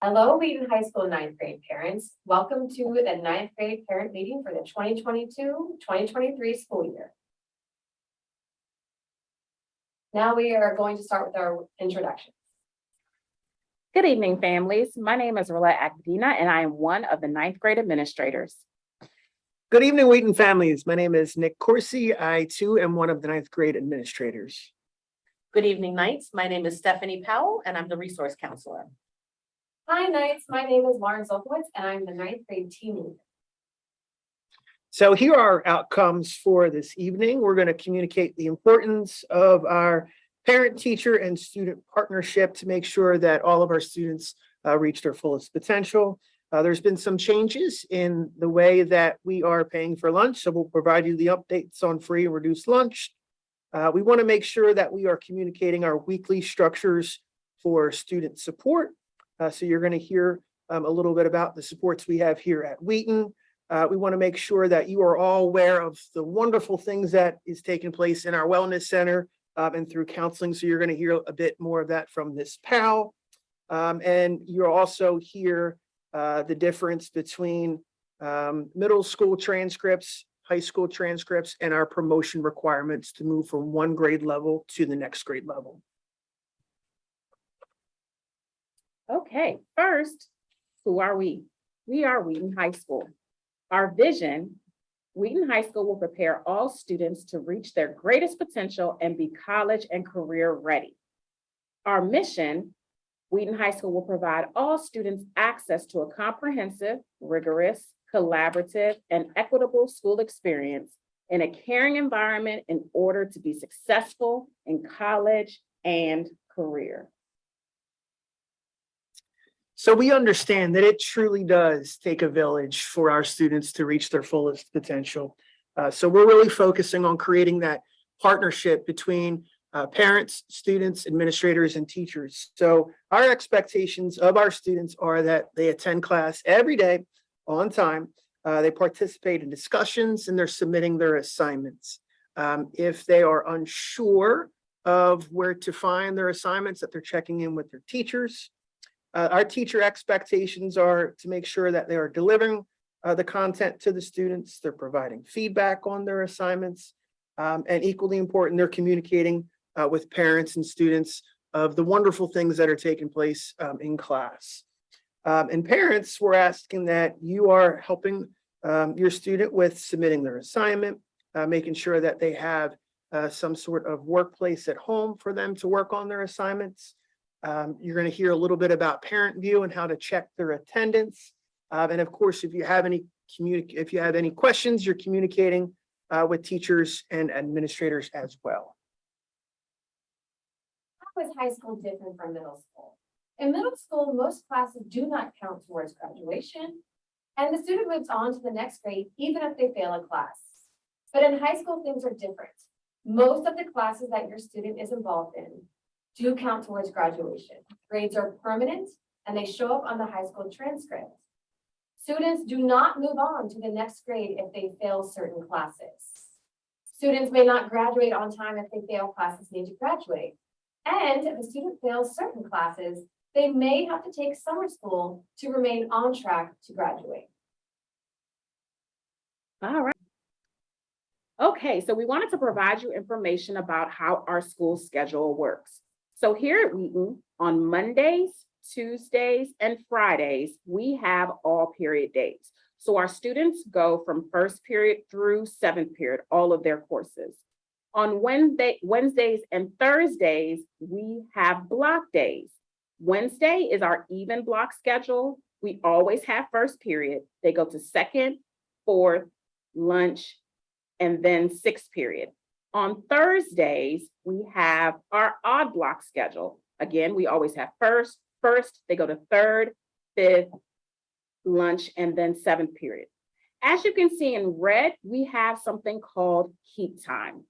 Hello, Wheaton High School ninth grade parents. Welcome to the ninth grade parent meeting for the 2022-2023 school year. Now we are going to start with our introductions. Good evening, families. My name is Roulette Akdina, and I am one of the ninth grade administrators. Good evening, Wheaton families. My name is Nick Corsi. I too am one of the ninth grade administrators. Good evening, Knights. My name is Stephanie Powell, and I'm the resource counselor. Hi, Knights. My name is Lauren Zolkowitz, and I'm the ninth grade team leader. So here are our outcomes for this evening. We're going to communicate the importance of our parent, teacher, and student partnership to make sure that all of our students reach their fullest potential. There's been some changes in the way that we are paying for lunch, so we'll provide you the updates on free and reduced lunch. We want to make sure that we are communicating our weekly structures for student support. So you're going to hear a little bit about the supports we have here at Wheaton. We want to make sure that you are all aware of the wonderful things that is taking place in our wellness center and through counseling. So you're going to hear a bit more of that from Ms. Powell. And you'll also hear the difference between middle school transcripts, high school transcripts, and our promotion requirements to move from one grade level to the next grade level. Okay, first, who are we? We are Wheaton High School. Our vision, Wheaton High School will prepare all students to reach their greatest potential and be college and career ready. Our mission, Wheaton High School will provide all students access to a comprehensive, rigorous, collaborative, and equitable school experience in a caring environment in order to be successful in college and career. So we understand that it truly does take a village for our students to reach their fullest potential. So we're really focusing on creating that partnership between parents, students, administrators, and teachers. So our expectations of our students are that they attend class every day on time. They participate in discussions and they're submitting their assignments. If they are unsure of where to find their assignments, that they're checking in with their teachers. Our teacher expectations are to make sure that they are delivering the content to the students, they're providing feedback on their assignments, and equally important, they're communicating with parents and students of the wonderful things that are taking place in class. And parents, we're asking that you are helping your student with submitting their assignment, making sure that they have some sort of workplace at home for them to work on their assignments. You're going to hear a little bit about parent view and how to check their attendance. And of course, if you have any questions, you're communicating with teachers and administrators as well. How is high school different from middle school? In middle school, most classes do not count towards graduation, and the student moves on to the next grade even if they fail a class. But in high school, things are different. Most of the classes that your student is involved in do count towards graduation. Grades are permanent and they show up on the high school transcript. Students do not move on to the next grade if they fail certain classes. Students may not graduate on time if they fail classes need to graduate. And if a student fails certain classes, they may have to take summer school to remain on track to graduate. All right. Okay, so we wanted to provide you information about how our school schedule works. So here at Wheaton, on Mondays, Tuesdays, and Fridays, we have all period days. So our students go from first period through seventh period, all of their courses. On Wednesdays and Thursdays, we have block days. Wednesday is our even block schedule. We always have first period. They go to second, fourth, lunch, and then sixth period. On Thursdays, we have our odd block schedule. Again, we always have first, they go to third, fifth, lunch, and then seventh period. As you can see in red, we have something called keep time.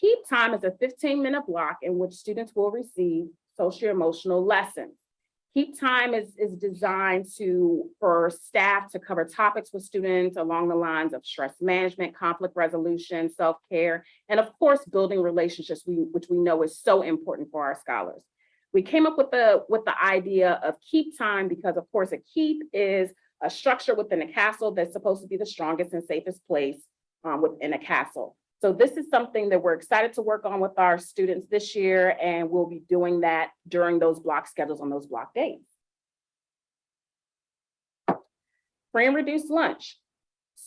Keep time is a 15-minute block in which students will receive socio-emotional lessons. Keep time is designed for staff to cover topics with students along the lines of stress management, conflict resolution, self-care, and of course, building relationships, which we know is so important for our scholars. We came up with the idea of keep time because, of course, a keep is a structure within a castle that's supposed to be the strongest and safest place within a castle. So this is something that we're excited to work on with our students this year, and we'll be doing that during those block schedules on those block days. Free and reduced lunch.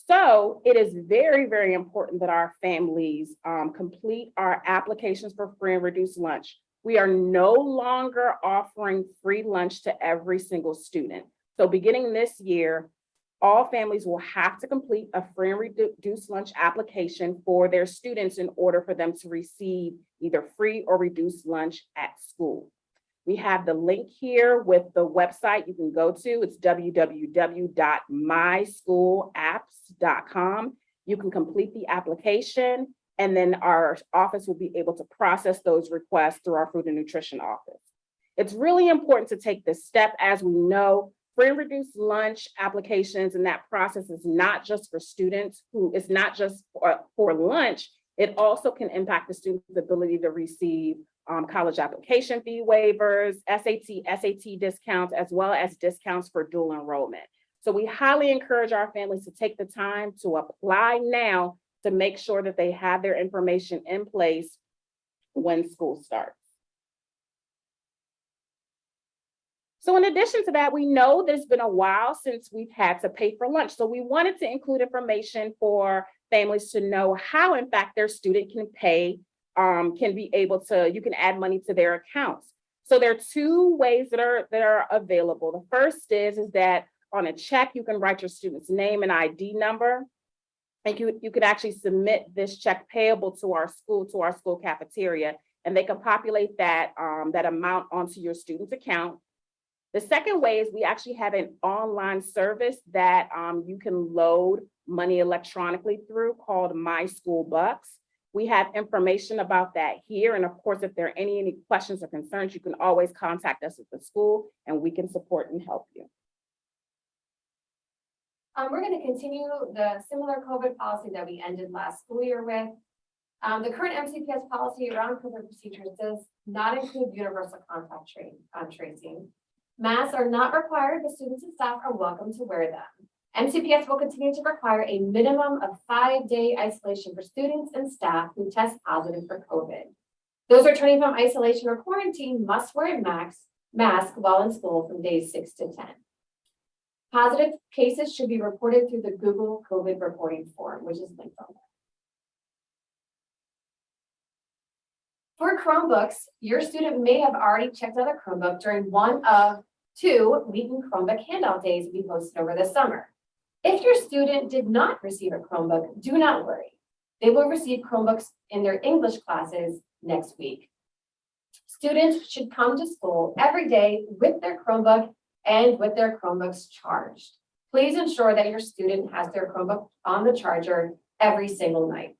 So it is very, very important that our families complete our applications for free and reduced lunch. We are no longer offering free lunch to every single student. So beginning this year, all families will have to complete a free and reduced lunch application for their students in order for them to receive either free or reduced lunch at school. We have the link here with the website you can go to. It's www.myschoolapps.com. You can complete the application, and then our office will be able to process those requests through our food and nutrition office. It's really important to take this step. As we know, free and reduced lunch applications and that process is not just for students it's not just for lunch, it also can impact the student's ability to receive college application fee waivers, SAT discounts, as well as discounts for dual enrollment. So we highly encourage our families to take the time to apply now to make sure that they have their information in place when school starts. So in addition to that, we know there's been a while since we've had to pay for lunch. So we wanted to include information for families to know how, in fact, their student can pay, you can add money to their accounts. So there are two ways that are available. The first is that on a check, you can write your student's name and ID number. And you could actually submit this check payable to our school cafeteria, and they can populate that amount onto your student's account. The second way is we actually have an online service that you can load money electronically through called My School Bucks. We have information about that here. And of course, if there are any questions or concerns, you can always contact us at the school and we can support and help you. We're going to continue the similar COVID policy that we ended last school year with. The current MCPS policy around COVID procedures does not include universal contact tracing. Masks are not required, but students and staff are welcome to wear them. MCPS will continue to require a minimum of 5-day isolation for students and staff who test positive for COVID. Those returning from isolation or quarantine must wear a mask while in school from days 6 to 10. Positive cases should be reported through the Google COVID reporting form, which is linked on there. For Chromebooks, your student may have already checked out a Chromebook during one of 2 Wheaton Chromebook handout days we hosted over the summer. If your student did not receive a Chromebook, do not worry. They will receive Chromebooks in their English classes next week. Students should come to school every day with their Chromebook and with their Chromebooks charged. Please ensure that your student has their Chromebook on the charger every single night.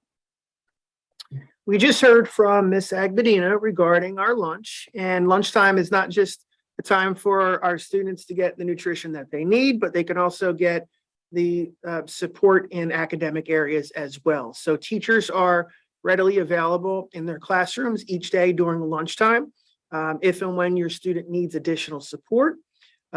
We just heard from Ms. Agbadina regarding our lunch, and lunchtime is not just a time for our students to get the nutrition that they need, but they can also get the support in academic areas as well. So teachers are readily available in their classrooms each day during lunchtime. If and when your student needs additional support,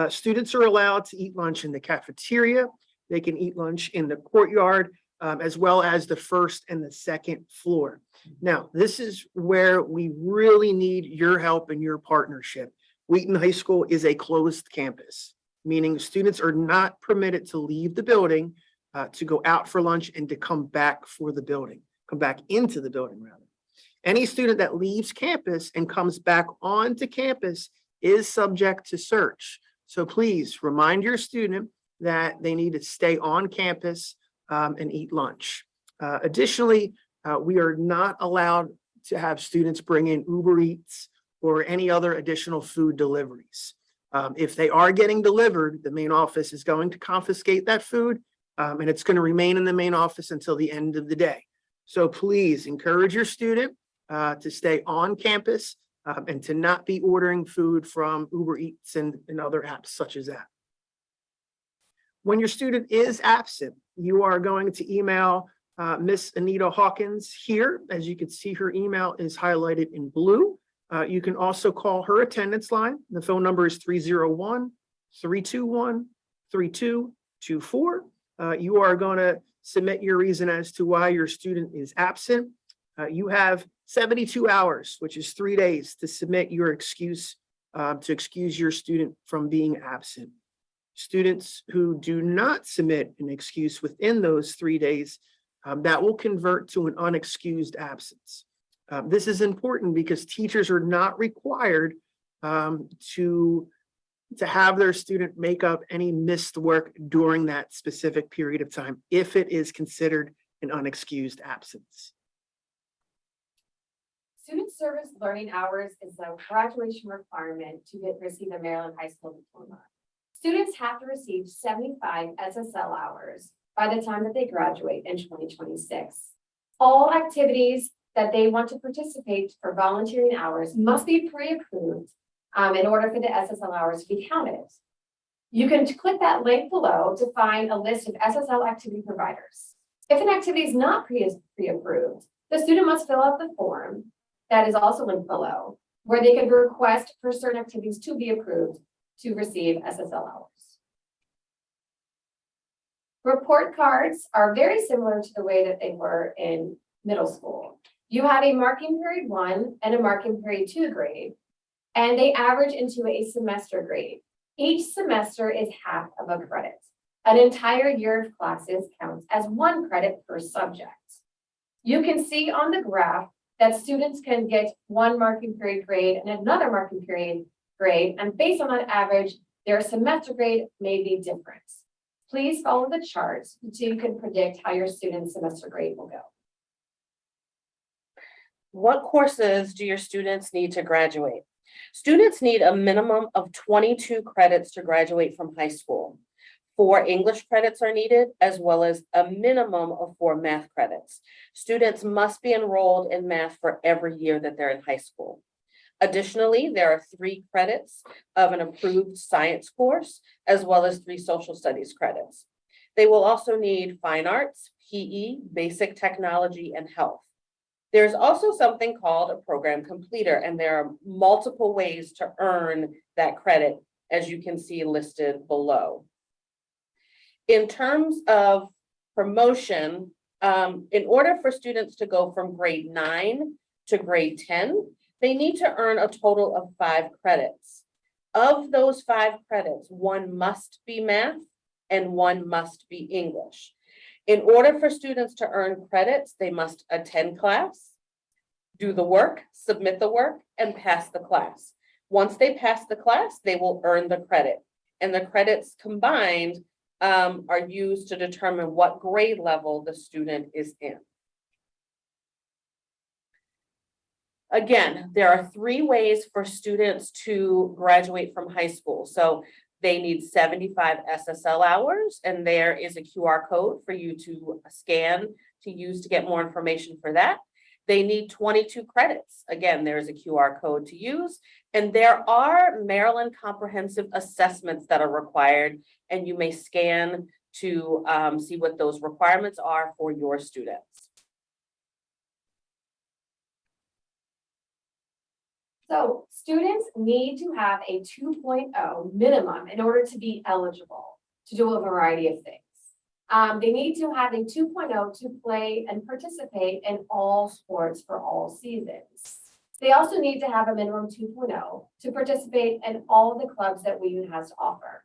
students are allowed to eat lunch in the cafeteria. They can eat lunch in the courtyard, as well as the first and the second floor. Now, this is where we really need your help and your partnership. Wheaton High School is a closed campus, meaning students are not permitted to leave the building, to go out for lunch and to come back into the building rather. Any student that leaves campus and comes back onto campus is subject to search. So please remind your student that they need to stay on campus and eat lunch. Additionally, we are not allowed to have students bring in Uber Eats or any other additional food deliveries. If they are getting delivered, the main office is going to confiscate that food, and it's going to remain in the main office until the end of the day. So please encourage your student to stay on campus and to not be ordering food from Uber Eats and other apps such as that. When your student is absent, you are going to email Miss Anita Hawkins here. As you can see, her email is highlighted in blue. You can also call her attendance line. The phone number is 301-321-3224. You are going to submit your reason as to why your student is absent. You have 72 hours, which is 3 days, to submit your excuse, to excuse your student from being absent. Students who do not submit an excuse within those 3 days, that will convert to an unexcused absence. This is important because teachers are not required to have their student make up any missed work during that specific period of time if it is considered an unexcused absence. Student service learning hours is a graduation requirement to receive a Maryland high school diploma. Students have to receive 75 SSL hours by the time that they graduate in 2026. All activities that they want to participate for volunteering hours must be pre-approved in order for the SSL hours to be counted. You can click that link below to find a list of SSL activity providers. If an activity is not pre-approved, the student must fill out the form that is also linked below, where they can request for certain activities to be approved to receive SSL hours. Report cards are very similar to the way that they were in middle school. You have a marking period 1 and a marking period 2 grade, and they average into a semester grade. Each semester is half of a credit. An entire year of classes counts as 1 credit per subject. You can see on the graph that students can get 1 marking period grade and another marking period grade, and based on that average, their semester grade may be different. Please follow the charts so you can predict how your student's semester grade will go. What courses do your students need to graduate? Students need a minimum of 22 credits to graduate from high school. 4 English credits are needed, as well as a minimum of 4 math credits. Students must be enrolled in math for every year that they're in high school. Additionally, there are 3 credits of an approved science course, as well as 3 social studies credits. They will also need fine arts, PE, basic technology, and health. There's also something called a program completer, and there are multiple ways to earn that credit, as you can see listed below. In terms of promotion, in order for students to go from grade 9 to grade 10, they need to earn a total of 5 credits. Of those 5 credits, 1 must be math and 1 must be English. In order for students to earn credits, they must attend class, do the work, submit the work, and pass the class. Once they pass the class, they will earn the credit. And the credits combined are used to determine what grade level the student is in. Again, there are 3 ways for students to graduate from high school. So they need 75 SSL hours, and there is a QR code for you to scan to use to get more information for that. They need 22 credits. Again, there is a QR code to use, and there are Maryland comprehensive assessments that are required, and you may scan to see what those requirements are for your students. So students need to have a 2.0 minimum in order to be eligible to do a variety of things. They need to have a 2.0 to play and participate in all sports for all seasons. They also need to have a minimum 2.0 to participate in all the clubs that Wheaton has to offer.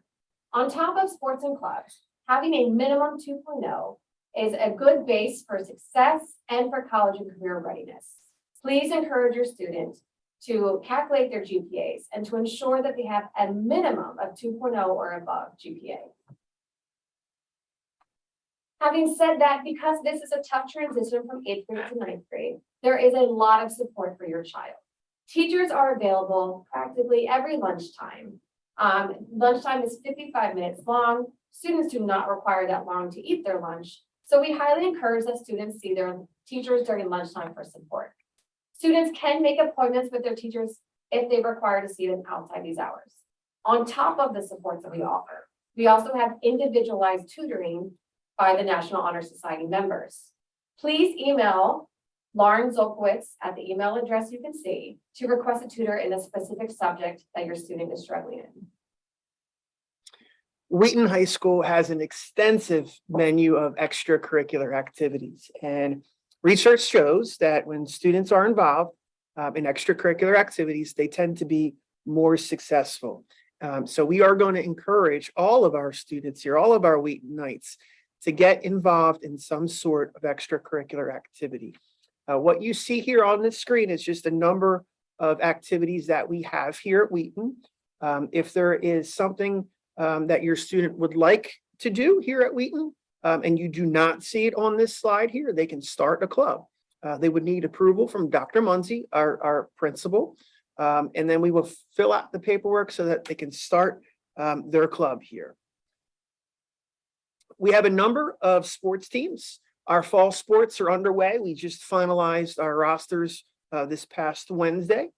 On top of sports and clubs, having a minimum 2.0 is a good base for success and for college and career readiness. Please encourage your students to calculate their GPAs and to ensure that they have a minimum of 2.0 or above GPA. Having said that, because this is a tough transition from 8th grade to 9th grade, there is a lot of support for your child. Teachers are available practically every lunchtime. Lunchtime is 55 minutes long. Students do not require that long to eat their lunch. So we highly encourage that students see their teachers during lunchtime for support. Students can make appointments with their teachers if they require to see them outside these hours. On top of the supports that we offer, we also have individualized tutoring by the National Honor Society members. Please email Lauren Zolkowitz at the email address you can see to request a tutor in a specific subject that your student is struggling in. Wheaton High School has an extensive menu of extracurricular activities, and research shows that when students are involved in extracurricular activities, they tend to be more successful. So we are going to encourage all of our students here, all of our Wheatonites, to get involved in some sort of extracurricular activity. What you see here on the screen is just a number of activities that we have here at Wheaton. If there is something that your student would like to do here at Wheaton, and you do not see it on this slide here, they can start a club. They would need approval from Dr. Munsey, our principal, and then we will fill out the paperwork so that they can start their club here. We have a number of sports teams. Our fall sports are underway. We just finalized our rosters this past Wednesday.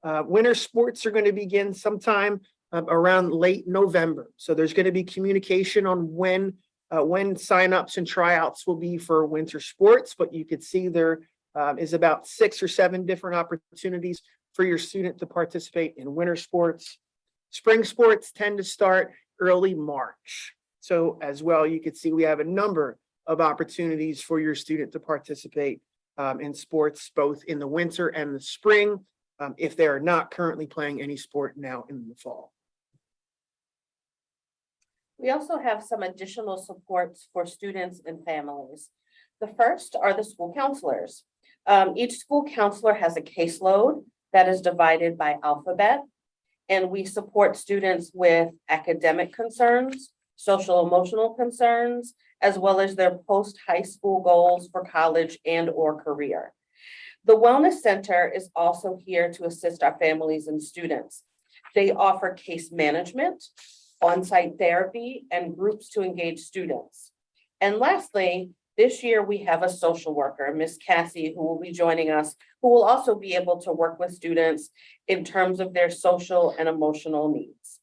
Winter sports are going to begin sometime around late November. So there's going to be communication on when signups and tryouts will be for winter sports, but you could see there is about 6 or 7 different opportunities for your student to participate in winter sports. Spring sports tend to start early March. So as well, you could see we have a number of opportunities for your student to participate in sports, both in the winter and the spring, if they are not currently playing any sport now in the fall. We also have some additional supports for students and families. The first are the school counselors. Each school counselor has a caseload that is divided by alphabet, and we support students with academic concerns, social emotional concerns, as well as their post-high school goals for college and/or career. The Wellness Center is also here to assist our families and students. They offer case management, on-site therapy, and groups to engage students. And lastly, this year we have a social worker, Miss Cassie, who will be joining us, who will also be able to work with students in terms of their social and emotional needs.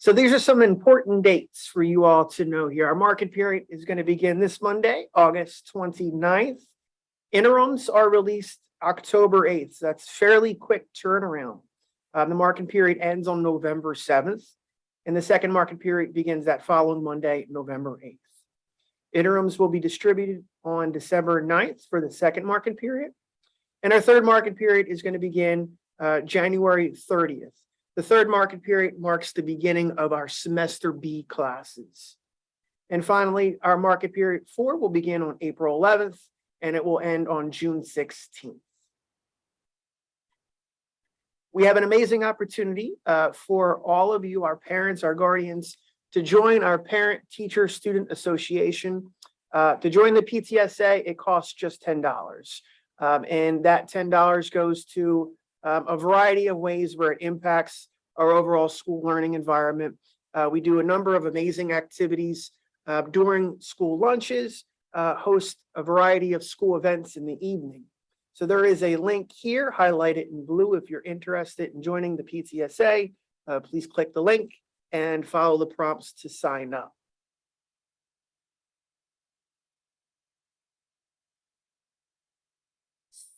So these are some important dates for you all to know here. Our market period is going to begin this Monday, August 29th. Interims are released October 8th. So that's fairly quick turnaround. The market period ends on November 7th, and the second market period begins that following Monday, November 8th. Interims will be distributed on December 9th for the second market period, and our third market period is going to begin January 30th. The third market period marks the beginning of our semester B classes. And finally, our market period 4 will begin on April 11th, and it will end on June 16th. We have an amazing opportunity for all of you, our parents, our guardians, to join our Parent Teacher Student Association. To join the PTSA, it costs just $10. And that $10 goes to a variety of ways where it impacts our overall school learning environment. We do a number of amazing activities during school lunches, host a variety of school events in the evening. So there is a link here highlighted in blue. If you're interested in joining the PTSA, please click the link and follow the prompts to sign up.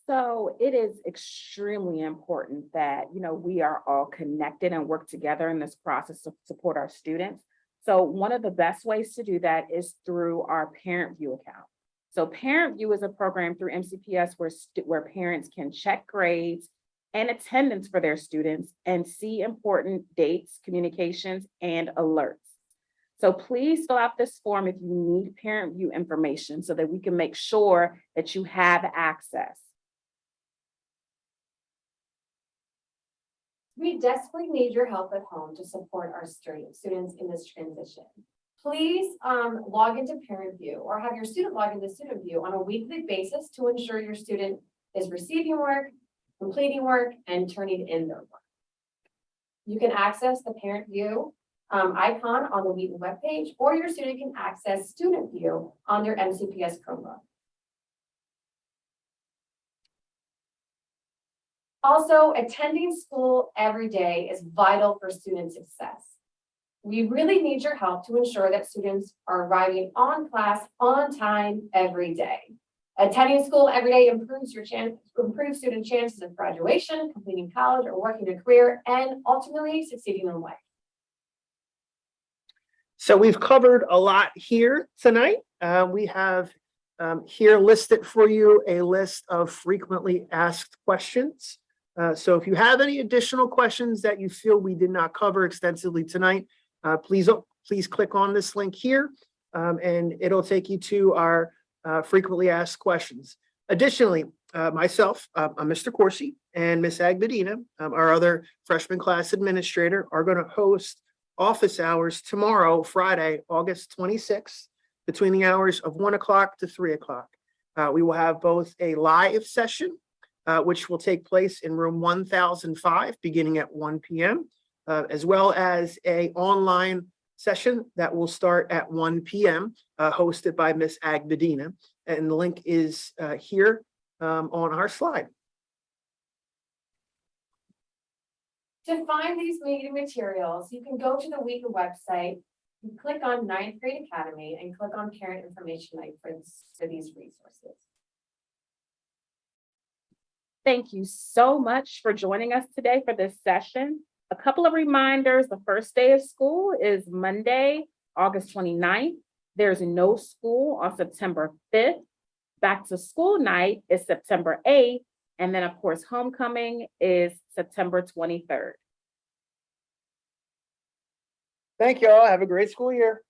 So it is extremely important that, we are all connected and work together in this process to support our students. So one of the best ways to do that is through our Parent View account. So Parent View is a program through MCPS where parents can check grades and attendance for their students and see important dates, communications, and alerts. So please fill out this form if you need Parent View information so that we can make sure that you have access. We desperately need your help at home to support our students in this transition. Please log into Parent View or have your student log into Student View on a weekly basis to ensure your student is receiving work, completing work, and turning in their work. You can access the Parent View icon on the Wheaton webpage, or your student can access Student View on their MCPS Chromebook. Also, attending school every day is vital for student success. We really need your help to ensure that students are arriving on class on time every day. Attending school every day improves student chances of graduation, completing college, or working a career, and ultimately succeeding in life. So we've covered a lot here tonight. We have here listed for you a list of frequently asked questions. So if you have any additional questions that you feel we did not cover extensively tonight, please click on this link here, and it'll take you to our frequently asked questions. Additionally, myself, I'm Mr. Corsi, and Ms. Agvedina, our other freshman class administrator, are going to host office hours tomorrow, Friday, August 26th, between the hours of 1 o'clock to 3 o'clock. We will have both a live session, which will take place in room 1005, beginning at 1 p.m., as well as an online session that will start at 1 p.m., hosted by Ms. Agvedina. And the link is here on our slide. To find these meeting materials, you can go to the Wheaton website, you click on 9th Grade Academy, and click on Parent Information Night for these resources. Thank you so much for joining us today for this session. A couple of reminders. The first day of school is Monday, August 29th. There's no school on September 5th. Back to school night is September 8th. And then, of course, homecoming is September 23rd. Thank you all. Have a great school year.